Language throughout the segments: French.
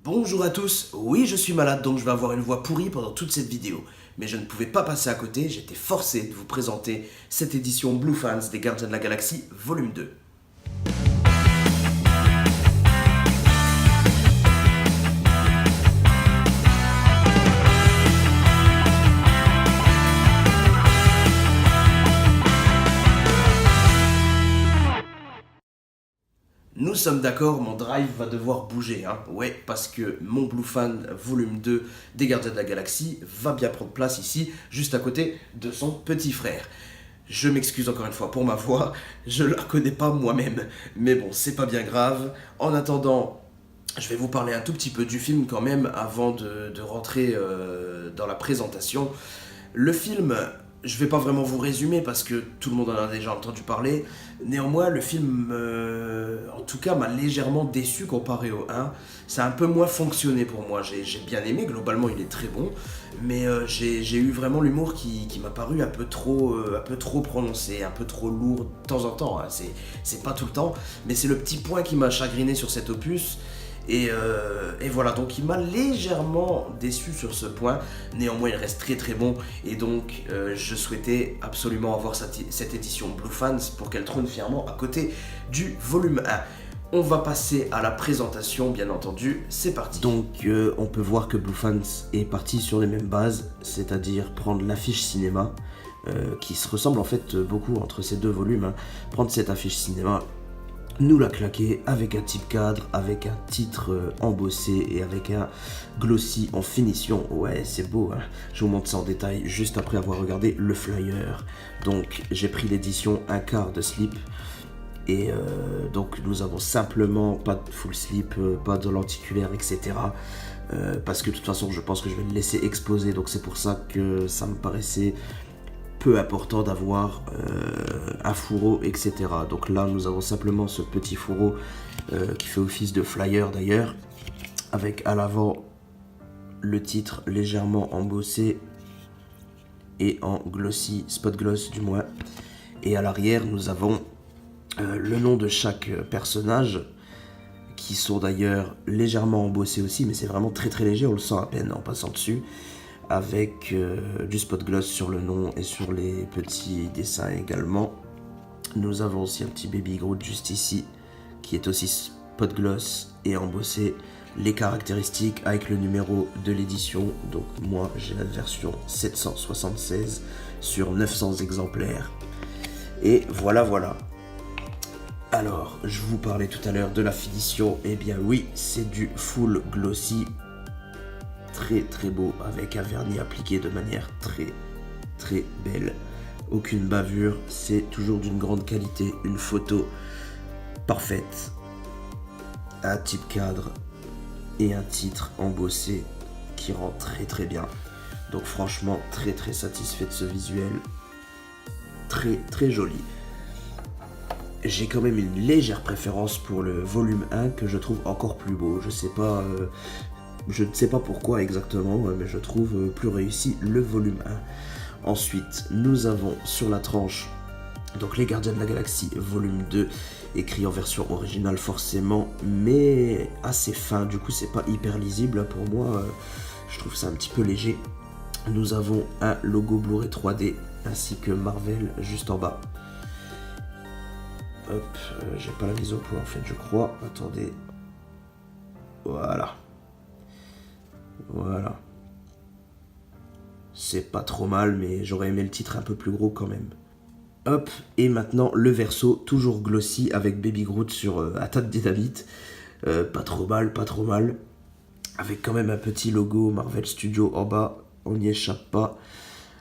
Bonjour à tous, oui je suis malade donc je vais avoir une voix pourrie pendant toute cette vidéo. Mais je ne pouvais pas passer à côté, j'étais forcé de vous présenter cette édition Blue Fans des Gardiens de la Galaxie volume 2. Nous sommes d'accord, mon drive va devoir bouger, hein. Ouais, parce que mon Blue Fan volume 2 des Gardiens de la Galaxie va bien prendre place ici, juste à côté de son petit frère. Je m'excuse encore une fois pour ma voix, je la reconnais pas moi-même, mais bon, c'est pas bien grave. En attendant, je vais vous parler un tout petit peu du film quand même avant de rentrer dans la présentation. Le film, je vais pas vraiment vous résumer parce que tout le monde en a déjà entendu parler. Néanmoins, le film, en tout cas, m'a légèrement déçu comparé au 1. Ça a un peu moins fonctionné pour moi. J'ai bien aimé, globalement, il est très bon. Mais j'ai eu vraiment l'humour qui m'a paru un peu trop prononcé, un peu trop lourd de temps en temps, hein. C'est pas tout le temps, mais c'est le petit point qui m'a chagriné sur cet opus. Et voilà, donc il m'a légèrement déçu sur ce point. Néanmoins, il reste très très bon. Et donc, je souhaitais absolument avoir cette édition Blue Fans pour qu'elle trône fièrement à côté du volume 1. On va passer à la présentation, bien entendu. C'est parti. Donc, on peut voir que Blue Fans est parti sur les mêmes bases, c'est-à-dire prendre l'affiche cinéma, qui se ressemble en fait beaucoup entre ces deux volumes, hein. Prendre cette affiche cinéma, nous la claquer avec un type cadre, avec un titre embossé et avec un glossy en finition. Ouais, c'est beau, hein. Je vous montre ça en détail juste après avoir regardé le flyer. Donc, j'ai pris l'édition un quart de slip. Et donc, nous avons simplement pas de full slip, pas de lenticulaire, etc. Parce que de toute façon, je pense que je vais le laisser exposer. Donc, c'est pour ça que ça me paraissait peu important d'avoir un fourreau, etc. Donc là, nous avons simplement ce petit fourreau qui fait office de flyer d'ailleurs, avec à l'avant le titre légèrement embossé et en glossy, spot gloss du moins. Et à l'arrière, nous avons le nom de chaque personnage, qui sont d'ailleurs légèrement embossés aussi, mais c'est vraiment très très léger, on le sent à peine en passant dessus, avec du spot gloss sur le nom et sur les petits dessins également. Nous avons aussi un petit Baby Groot juste ici, qui est aussi spot gloss et embossé. Les caractéristiques avec le numéro de l'édition, donc moi j'ai la version 776 sur 900 exemplaires. Et voilà. Alors, je vous parlais tout à l'heure de la finition, et bien oui, c'est du full glossy, très très beau, avec un vernis appliqué de manière très très belle. Aucune bavure, c'est toujours d'une grande qualité, une photo parfaite, un type cadre et un titre embossé qui rend très très bien. Donc franchement, très très satisfait de ce visuel, très très joli. J'ai quand même une légère préférence pour le volume 1 que je trouve encore plus beau. Je ne sais pas pourquoi exactement, mais je trouve plus réussi le volume 1. Ensuite, nous avons sur la tranche donc les Gardiens de la Galaxie volume 2, écrit en version originale forcément, mais assez fin. Du coup, c'est pas hyper lisible pour moi. Je trouve ça un petit peu léger. Nous avons un logo Blu-ray 3D ainsi que Marvel juste en bas. Hop, j'ai pas la mise au point en fait, je crois. Attendez. Voilà. C'est pas trop mal, mais j'aurais aimé le titre un peu plus gros quand même. Hop, et maintenant le verso, toujours glossy avec Baby Groot sur un tas de dynamite. Pas trop mal. Avec quand même un petit logo Marvel Studios en bas, on n'y échappe pas.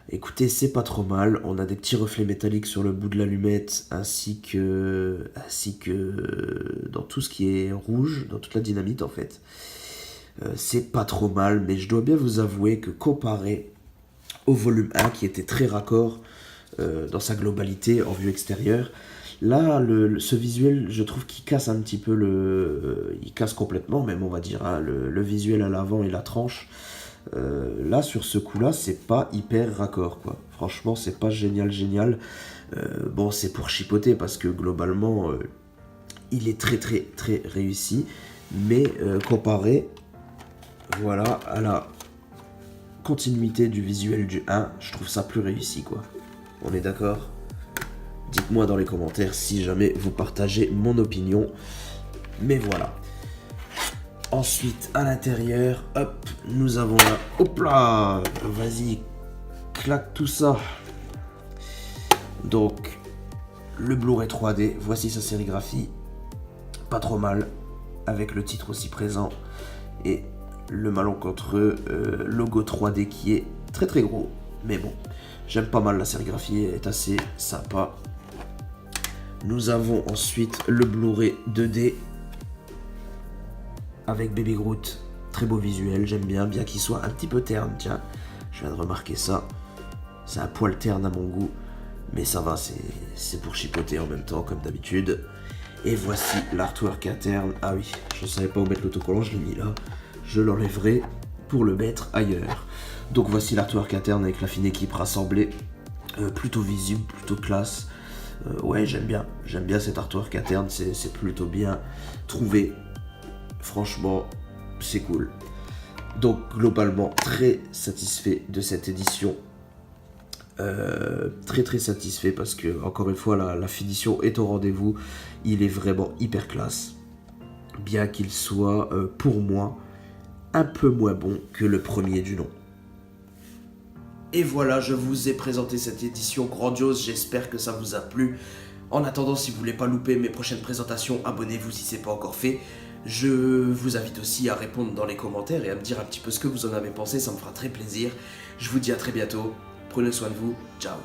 Écoutez, c'est pas trop mal, on a des petits reflets métalliques sur le bout de l'allumette, ainsi que dans tout ce qui est rouge, dans toute la dynamite en fait. C'est pas trop mal, mais je dois bien vous avouer que comparé au volume 1 qui était très raccord dans sa globalité en vue extérieure, là ce visuel je trouve qu'il casse un petit peu il casse complètement même on va dire, hein, le visuel à l'avant et la tranche. Là sur ce coup là c'est pas hyper raccord quoi, franchement c'est pas génial. Bon, c'est pour chipoter parce que globalement il est très réussi, mais comparé voilà, à la continuité du visuel du 1, je trouve ça plus réussi, quoi. On est d'accord? Dites-moi dans les commentaires si jamais vous partagez mon opinion. Mais voilà. Ensuite, à l'intérieur, hop, nous avons là... Hop là! Vas-y, claque tout ça. Donc, le Blu-ray 3D, voici sa sérigraphie. Pas trop mal, avec le titre aussi présent. Et le malencontreux logo 3D qui est très très gros. Mais bon, j'aime pas mal la sérigraphie, elle est assez sympa. Nous avons ensuite le Blu-ray 2D avec Baby Groot. Très beau visuel, j'aime bien qu'il soit un petit peu terne. Tiens, je viens de remarquer ça. C'est un poil terne à mon goût. Mais ça va, c'est pour chipoter en même temps, comme d'habitude. Et voici l'artwork interne. Ah oui, je savais pas où mettre l'autocollant, je l'ai mis là. Je l'enlèverai pour le mettre ailleurs. Donc voici l'artwork interne avec la fine équipe rassemblée. Plutôt visible, plutôt classe. Ouais, j'aime bien cet artwork interne, c'est plutôt bien trouvé. Franchement, c'est cool. Donc globalement, très satisfait de cette édition. Très satisfait parce que, encore une fois, la finition est au rendez-vous. Il est vraiment hyper classe. Bien qu'il soit, pour moi, un peu moins bon que le premier du nom. Et voilà, je vous ai présenté cette édition grandiose, j'espère que ça vous a plu. En attendant, si vous voulez pas louper mes prochaines présentations, abonnez-vous si c'est pas encore fait. Je vous invite aussi à répondre dans les commentaires et à me dire un petit peu ce que vous en avez pensé, ça me fera très plaisir. Je vous dis à très bientôt, prenez soin de vous, ciao.